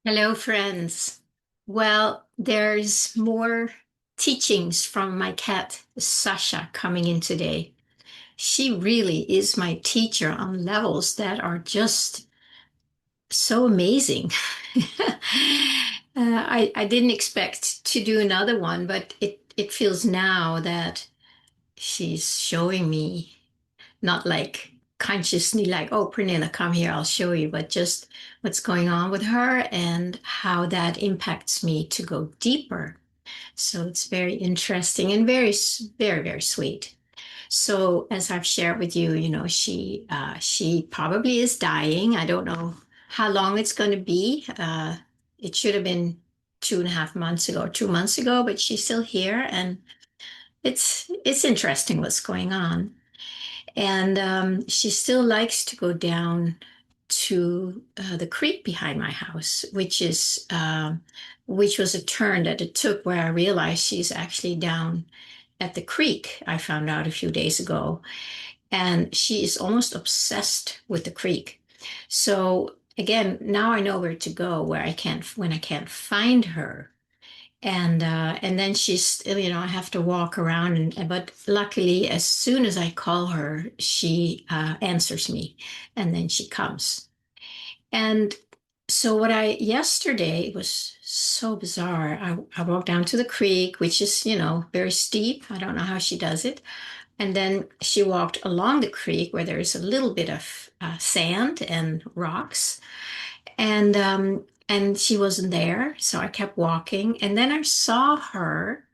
Hello, friends. Well, there's more teachings from my cat, Sasha, coming in today. She really is my teacher on levels that are just so amazing. I didn't expect to do another one, but it feels now that she's showing me, not like consciously like, oh, Pernilla, come here, I'll show you, but just what's going on with her and how that impacts me to go deeper. So it's very interesting and very, very sweet. So as I've shared with you, she probably is dying. I don't know how long it's going to be. It should have been 2.5 months ago, 2 months ago, but she's still here, and it's interesting what's going on. And she still likes to go down to the creek behind my house, which was a turn that it took where I realized she's actually down at the creek. I found out a few days ago, and she is almost obsessed with the creek. So again, now I know where to go where I can't when I can't find her, and then she's, I have to walk around, but luckily as soon as I call her, she answers me, and then she comes. And so what I yesterday, it was so bizarre. I walked down to the creek, which is, very steep. I don't know how she does it. And then she walked along the creek where there is a little bit of sand and rocks, and she wasn't there, so I kept walking, and then I saw her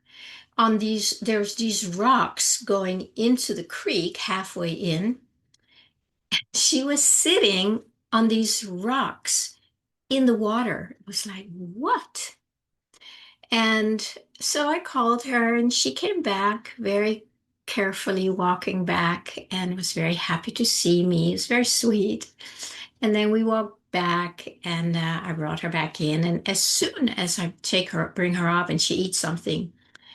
on there's these rocks going into the creek halfway in. She was sitting on these rocks in the water. It was like, what? And so I called her, and she came back very carefully, walking back, and was very happy to see me. It was very sweet. And then we walked back, and I brought her back in. And as soon as I bring her up, and she eats something,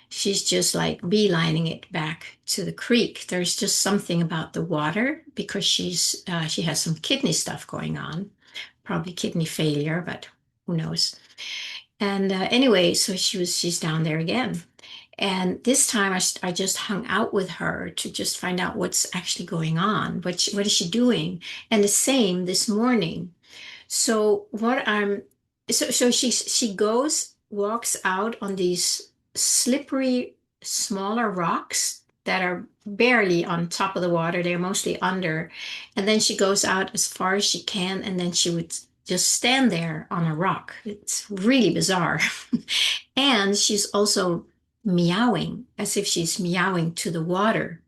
she's just like beelining it back to the creek. There's just something about the water because she has some kidney stuff going on, probably kidney failure, but who knows. And anyway, so she's down there again. And this time I just hung out with her to just find out what's actually going on. What is she doing? And the same this morning. So what I'm so she goes, walks out on these slippery, smaller rocks that are barely on top of the water. They're mostly under. And then she goes out as far as she can, and then she would just stand there on a rock. It's really bizarre. And she's also meowing as if she's meowing to the water.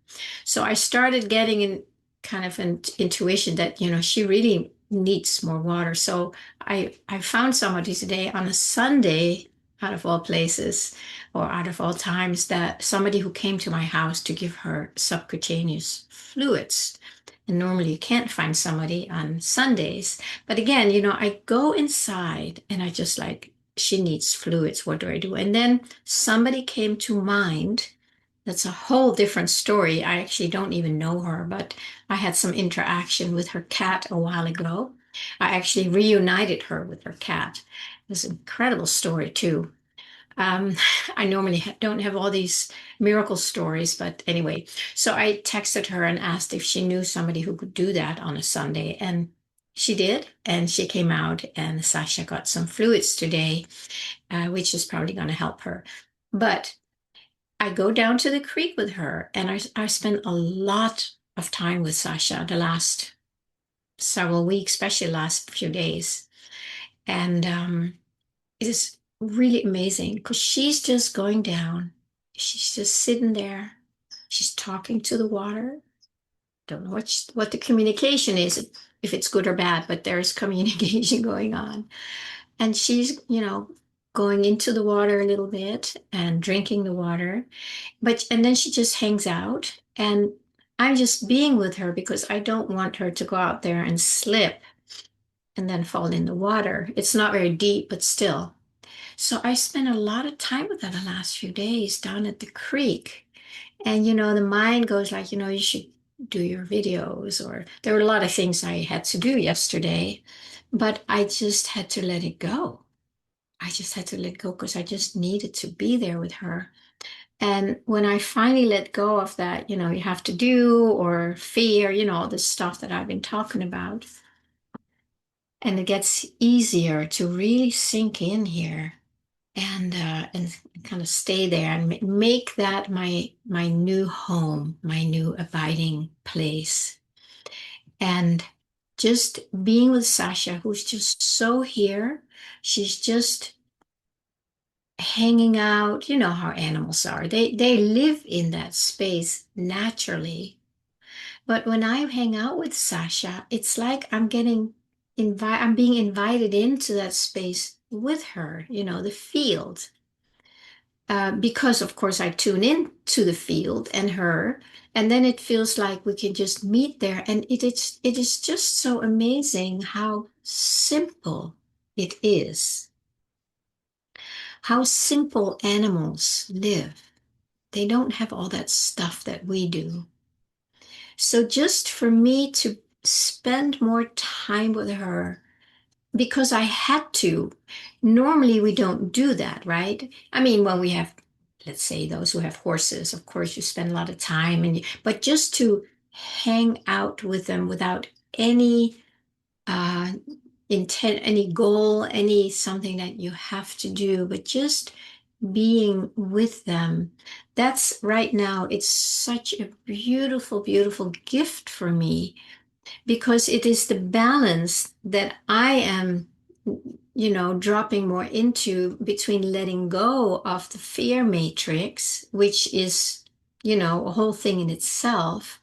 So I started getting in kind of an intuition that, she really needs more water. So I found somebody today on a Sunday, out of all places or out of all times, that somebody who came to my house to give her subcutaneous fluids. And normally you can't find somebody on Sundays. But again, I go inside and I just like, she needs fluids. What do I do? And then somebody came to mind. That's a whole different story. I actually don't even know her, but I had some interaction with her cat a while ago. I actually reunited her with her cat. It was an incredible story, too. Um, I normally don't have all these miracle stories, but anyway, so I texted her and asked if she knew somebody who could do that on a Sunday, and she did, and she came out, and Sasha got some fluids today, which is probably going to help her. But I go down to the creek with her, and I spent a lot of time with Sasha the last several weeks, especially the last few days, and it is really amazing because she's just going down. She's just sitting there. She's talking to the water. Don't know what the communication is, if it's good or bad, but there's communication going on. And she's, going into the water a little bit and drinking the water. And then she just hangs out. And I'm just being with her because I don't want her to go out there and slip and then fall in the water. It's not very deep, but still. So I spent a lot of time with her the last few days down at the creek. And, the mind goes like, you should do your videos, or there were a lot of things I had to do yesterday, but I just had to let it go. I just had to let go because I just needed to be there with her. And when I finally let go of that, you have to do or fear, all this stuff that I've been talking about, and it gets easier to really sink in here and kind of stay there and make that my new home, my new abiding place. And just being with Sasha, who's just so here. She's just hanging out. You know how animals are. They live in that space naturally. But when I hang out with Sasha, it's like I'm being invited into that space with her, the field. Because of course I tune in to the field and her, and then it feels like we can just meet there. And it is just so amazing how simple it is, how simple animals live. They don't have all that stuff that we do. So just for me to spend more time with her because I had to. Normally, we don't do that, right? I mean, when we have, let's say, those who have horses, of course, you spend a lot of time, but just to hang out with them without any uh, intent, any goal, any something that you have to do, but just being with them. That's right now, it's such a beautiful, beautiful gift for me because it is the balance that I am, dropping more into between letting go of the fear matrix, which is, a whole thing in itself.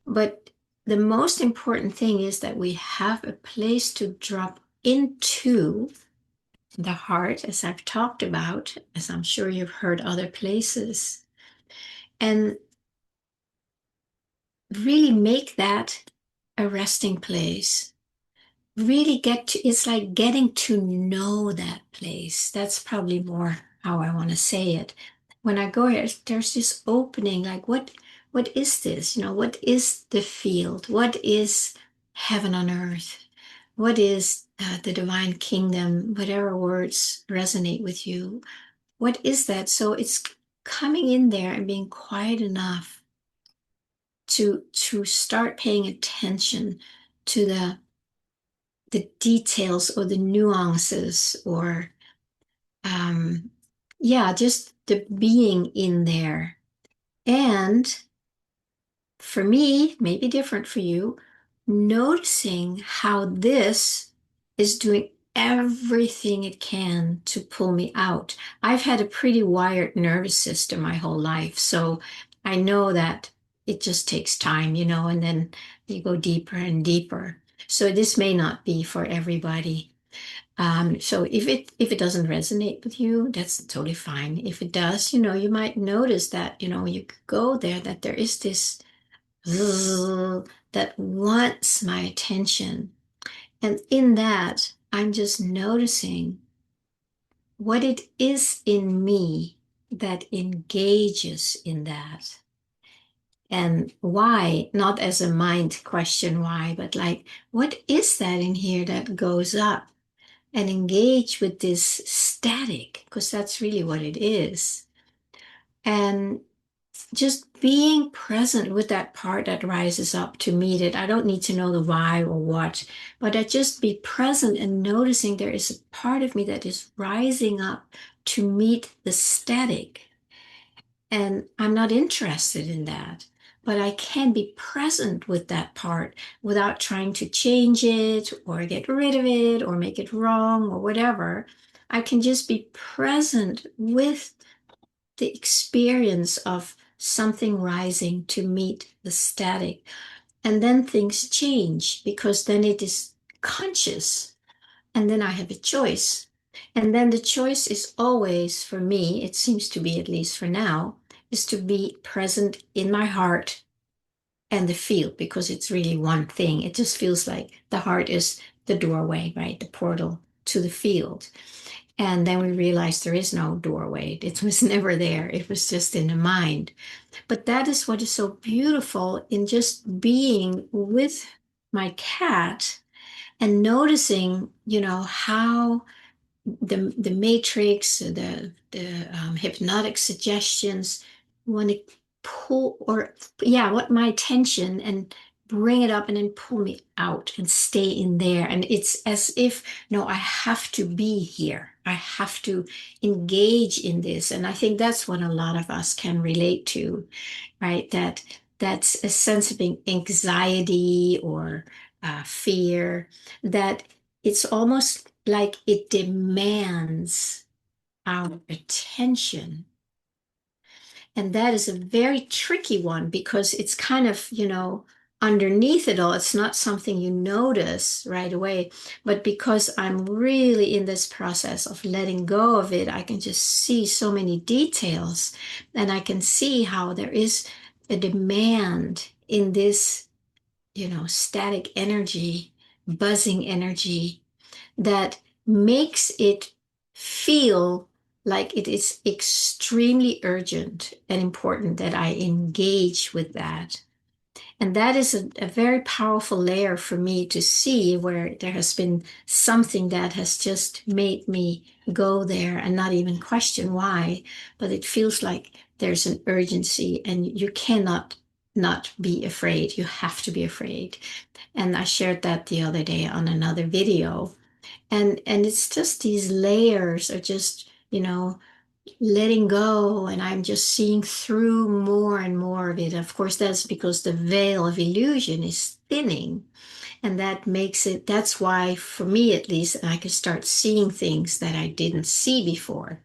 But the most important thing is that we have a place to drop into the heart, as I've talked about, as I'm sure you've heard other places, and really make that a resting place. Really it's like getting to know that place. That's probably more how I want to say it. When I go here, there's this opening, like what is this? What is the field? What is heaven on earth? What is the divine kingdom? Whatever words resonate with you. What is that? So it's coming in there and being quiet enough to start paying attention to the details or the nuances or um yeah, just the being in there. And for me, maybe different for you, noticing how this is doing everything it can to pull me out. I've had a pretty wired nervous system my whole life, so I know that it just takes time, and then you go deeper and deeper. So this may not be for everybody. So if it doesn't resonate with you, that's totally fine. If it does, you might notice that, when you go there, that there is this zzz that wants my attention. And in that, I'm just noticing what it is in me that engages in that. And why, not as a mind question why, but like, what is that in here that goes up and engage with this static? Because that's really what it is. And just being present with that part that rises up to meet it. I don't need to know the why or what, but I just be present and noticing there is a part of me that is rising up to meet the static. And I'm not interested in that, but I can be present with that part without trying to change it or get rid of it or make it wrong or whatever. I can just be present with the experience of something rising to meet the static. And then things change because then it is conscious. And then I have a choice. And then the choice is always, for me, it seems to be, at least for now, is to be present in my heart and the field because it's really one thing. It just feels like the heart is the doorway, right? The portal to the field. And then we realized there is no doorway. It was never there. It was just in the mind. But that is what is so beautiful in just being with my cat and noticing, how the matrix, the hypnotic suggestions want to pull or yeah, what my attention and bring it up and then pull me out and stay in there. And it's as if, no, I have to be here. I have to engage in this. And I think that's what a lot of us can relate to, right? That's a sense of anxiety or fear that it's almost like it demands our attention. And that is a very tricky one because it's kind of, underneath it all, it's not something you notice right away. But because I'm really in this process of letting go of it, I can just see so many details. And I can see how there is a demand in this, static energy, buzzing energy that makes it feel like it is extremely urgent and important that I engage with that. And that is a very powerful layer for me to see where there has been something that has just made me go there and not even question why, but it feels like there's an urgency and you cannot not be afraid. You have to be afraid. And I shared that the other day on another video. And it's just these layers of just, letting go, and I'm just seeing through more and more of it. Of course, that's because the veil of illusion is thinning, and that makes it, that's why, for me at least, I can start seeing things that I didn't see before.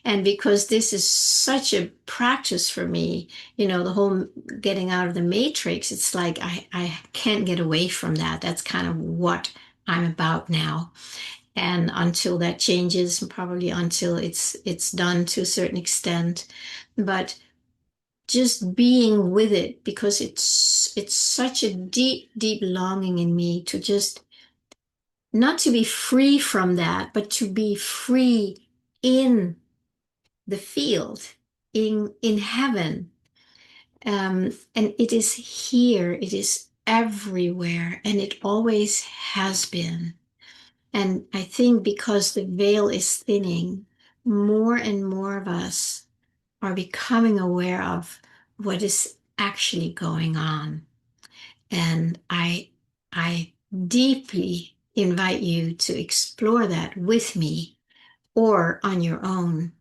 And because this is such a practice for me, the whole getting out of the matrix, it's like I can't get away from that. That's kind of what I'm about now. And until that changes, probably until it's done to a certain extent. But just being with it because it's such a deep, deep longing in me to just not to be free from that, but to be free in the field, in heaven. And it is here, it is everywhere, and it always has been. And I think because the veil is thinning, more and more of us are becoming aware of what is actually going on. And I deeply invite you to explore that with me or on your own.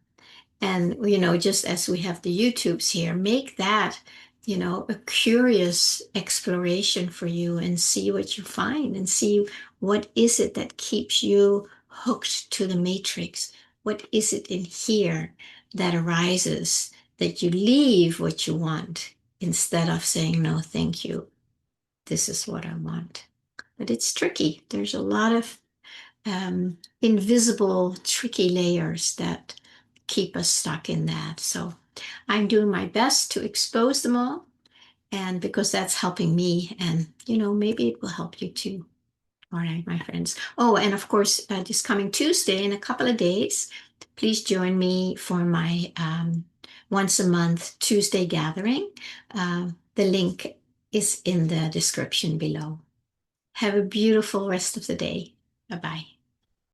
And, just as we have the YouTubes here, make that, a curious exploration for you and see what you find and see what is it that keeps you hooked to the matrix. What is it in here that arises that you leave what you want instead of saying, no, thank you. This is what I want. But it's tricky. There's a lot of invisible, tricky layers that keep us stuck in that. So I'm doing my best to expose them all. And because that's helping me, and maybe it will help you too. All right, my friends. Oh, and of course, this coming Tuesday in a couple of days, please join me for my once a month Tuesday gathering. The link is in the description below. Have a beautiful rest of the day. Bye bye.